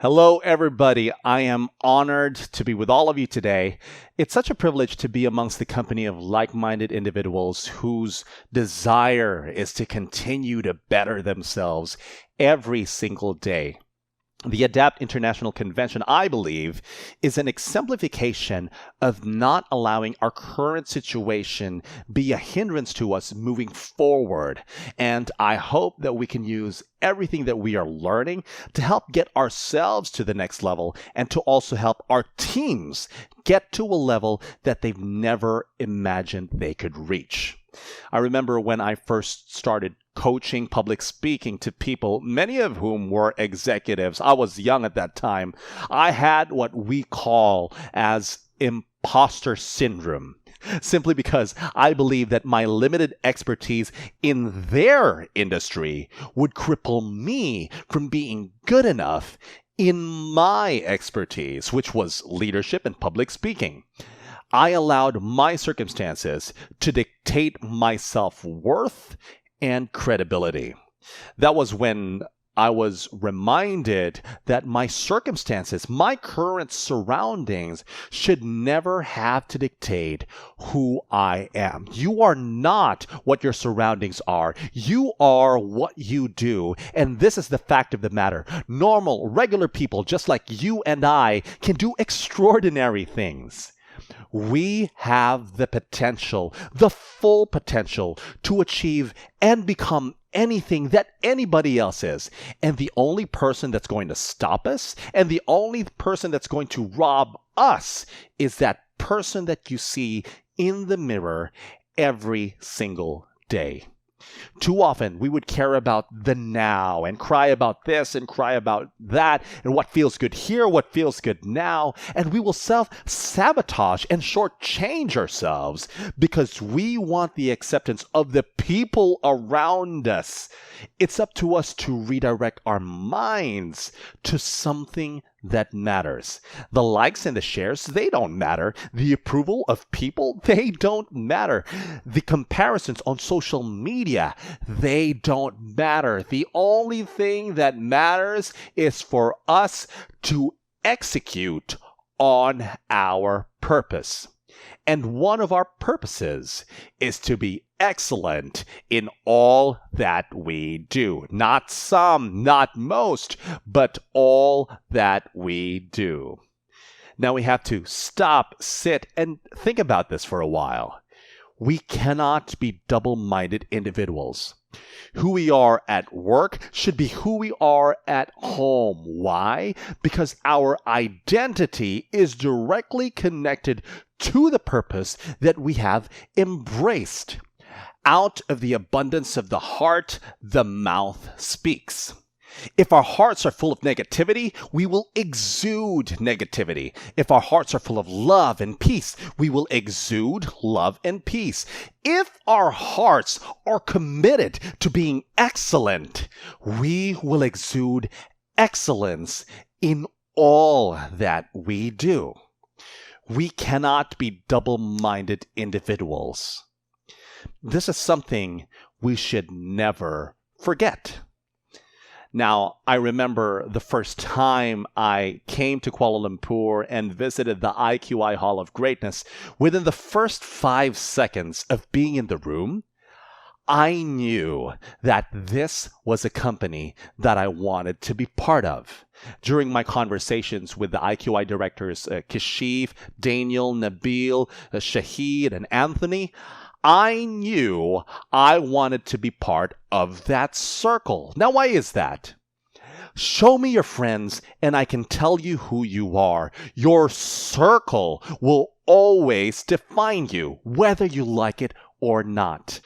Hello, everybody. I am honored to be with all of you today. It's such a privilege to be amongst the company of like-minded individuals whose desire is to continue to better themselves every single day. The ADAPT International Convention, I believe, is an exemplification of not allowing our current situation be a hindrance to us moving forward. And I hope that we can use everything that we are learning to help get ourselves to the next level and to also help our teams get to a level that they've never imagined they could reach. I remember when I first started coaching public speaking to people, many of whom were executives. I was young at that time. I had what we call as imposter syndrome, simply because I believe that my limited expertise in their industry would cripple me from being good enough in my expertise, which was leadership and public speaking. I allowed my circumstances to dictate my self-worth and credibility. That was when I was reminded that my circumstances, my current surroundings, should never have to dictate who I am. You are not what your surroundings are. You are what you do. And this is the fact of the matter. Normal, regular people, just like you and I, can do extraordinary things. We have the potential, the full potential, to achieve and become anything that anybody else is. And the only person that's going to stop us and the only person that's going to rob us is that person that you see in the mirror every single day. Too often, we would care about the now and cry about this and cry about that and what feels good here, what feels good now, and we will self-sabotage and shortchange ourselves because we want the acceptance of the people around us. It's up to us to redirect our minds to something that matters. The likes and the shares, they don't matter. The approval of people, they don't matter. The comparisons on social media, they don't matter. The only thing that matters is for us to execute on our purpose. And one of our purposes is to be excellent in all that we do. Not some, not most, but all that we do. Now we have to stop, sit, and think about this for a while. We cannot be double-minded individuals. Who we are at work should be who we are at home. Why? Because our identity is directly connected to the purpose that we have embraced. Out of the abundance of the heart, the mouth speaks. If our hearts are full of negativity, we will exude negativity. If our hearts are full of love and peace, we will exude love and peace. If our hearts are committed to being excellent, we will exude excellence in all that we do. We cannot be double-minded individuals. This is something we should never forget. Now, I remember the first time I came to Kuala Lumpur and visited the IQI Hall of Greatness. Within the first 5 seconds of being in the room, I knew that this was a company that I wanted to be part of. During my conversations with the IQI directors, Kashif, Daniel, Nabil, Shahid, and Anthony, I knew I wanted to be part of that circle. Now, why is that? Show me your friends and I can tell you who you are. Your circle will always define you, whether you like it or not.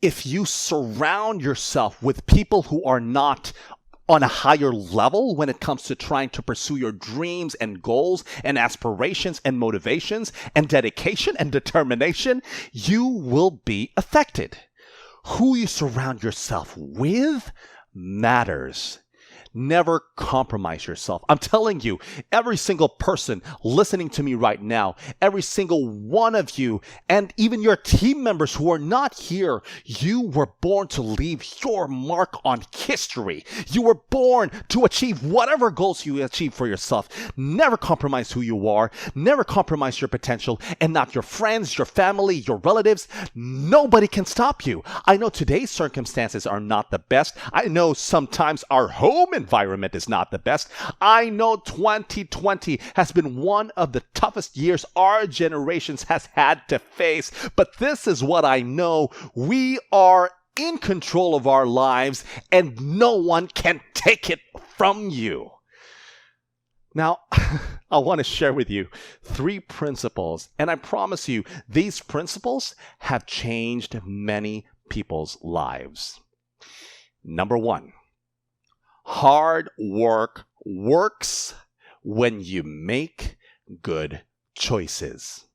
If you surround yourself with people who are not on a higher level when it comes to trying to pursue your dreams and goals and aspirations and motivations and dedication and determination, you will be affected. Who you surround yourself with matters. Never compromise yourself. I'm telling you, every single person listening to me right now, every single one of you, and even your team members who are not here, you were born to leave your mark on history. You were born to achieve whatever goals you achieve for yourself. Never compromise who you are. Never compromise your potential, and not your friends, your family, your relatives. Nobody can stop you. I know today's circumstances are not the best. I know sometimes our home environment is not the best. I know 2020 has been one of the toughest years our generations has had to face. But this is what I know. We are in control of our lives, and no one can take it from you. Now, I want to share with you 3 principles, and I promise you, these principles have changed many people's lives. Number 1, hard work works when you make good choices.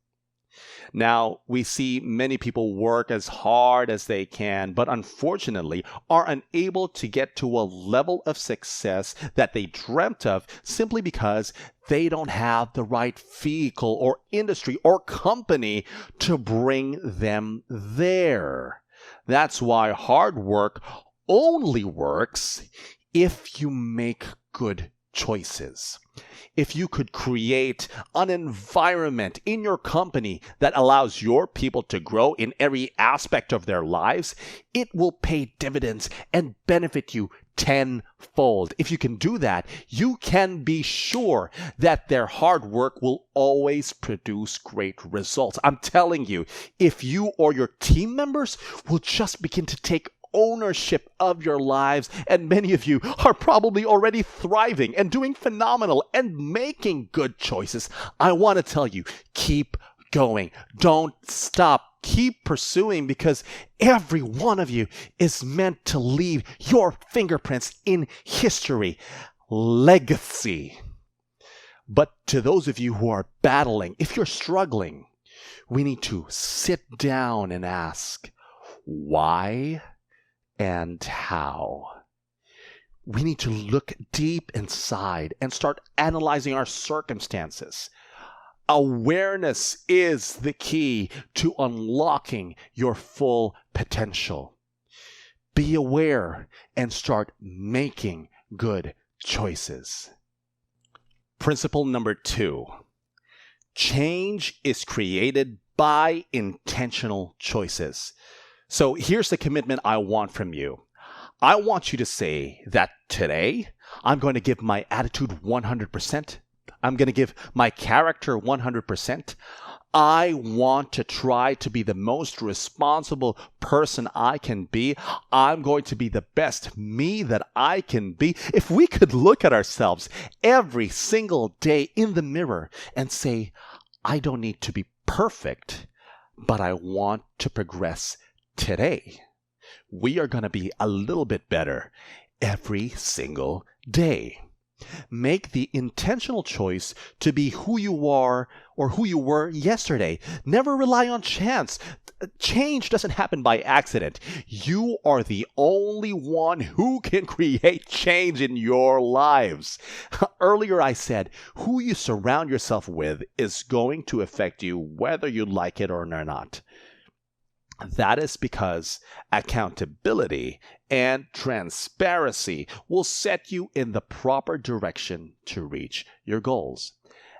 Now, we see many people work as hard as they can, but unfortunately are unable to get to a level of success that they dreamt of simply because they don't have the right vehicle or industry or company to bring them there. That's why hard work only works if you make good choices. If you could create an environment in your company that allows your people to grow in every aspect of their lives, it will pay dividends and benefit you tenfold. If you can do that, you can be sure that their hard work will always produce great results. I'm telling you, if you or your team members will just begin to take ownership of your lives, and many of you are probably already thriving and doing phenomenal and making good choices, I want to tell you, keep going. Don't stop. Keep pursuing, because every one of you is meant to leave your fingerprints in history. Legacy. But to those of you who are battling, if you're struggling, we need to sit down and ask, why and how? We need to look deep inside and start analyzing our circumstances. Awareness is the key to unlocking your full potential. Be aware and start making good choices. Principle number 2. Change is created by intentional choices. So here's the commitment I want from you. I want you to say that today, I'm going to give my attitude 100%. I'm going to give my character 100%. I want to try to be the most responsible person I can be. I'm going to be the best me that I can be. If we could look at ourselves every single day in the mirror and say, I don't need to be perfect, but I want to progress today, we are going to be a little bit better every single day. Make the intentional choice to be who you are or who you were yesterday. Never rely on chance. Change doesn't happen by accident. You are the only one who can create change in your lives. Earlier I said, who you surround yourself with is going to affect you whether you like it or not. That is because accountability and transparency will set you in the proper direction to reach your goals.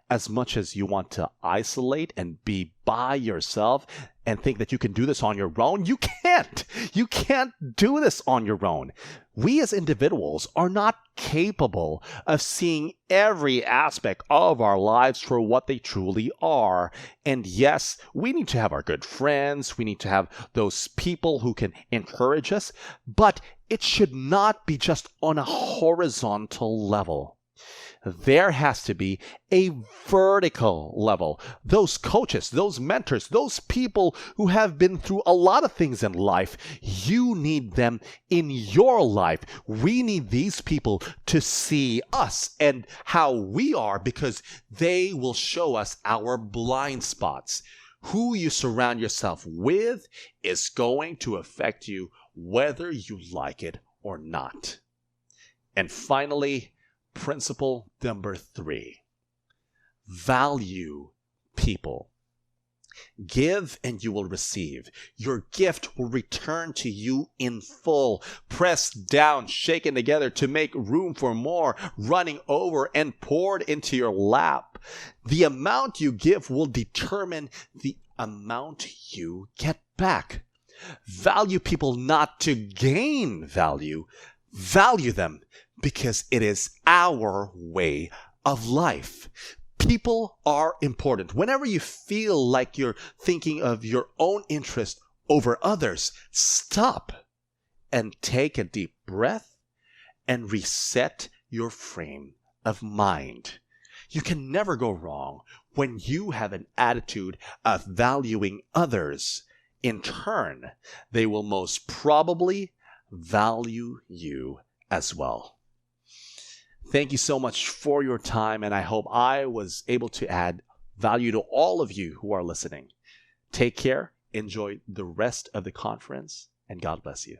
As much as you want to isolate and be by yourself and think that you can do this on your own, you can't. You can't do this on your own. We as individuals are not capable of seeing every aspect of our lives for what they truly are. And yes, we need to have our good friends. We need to have those people who can encourage us. But it should not be just on a horizontal level. There has to be a vertical level. Those coaches, those mentors, those people who have been through a lot of things in life, you need them in your life. We need these people to see us and how we are, because they will show us our blind spots. Who you surround yourself with is going to affect you whether you like it or not. And finally, principle number 3, value people. Give and you will receive. Your gift will return to you in full, pressed down, shaken together to make room for more, running over and poured into your lap. The amount you give will determine the amount you get back. Value people not to gain value. Value them because it is our way of life. People are important. Whenever you feel like you're thinking of your own interest over others, stop and take a deep breath and reset your frame of mind. You can never go wrong when you have an attitude of valuing others. In turn, they will most probably value you as well. Thank you so much for your time, and I hope I was able to add value to all of you who are listening. Take care, enjoy the rest of the conference, and God bless you.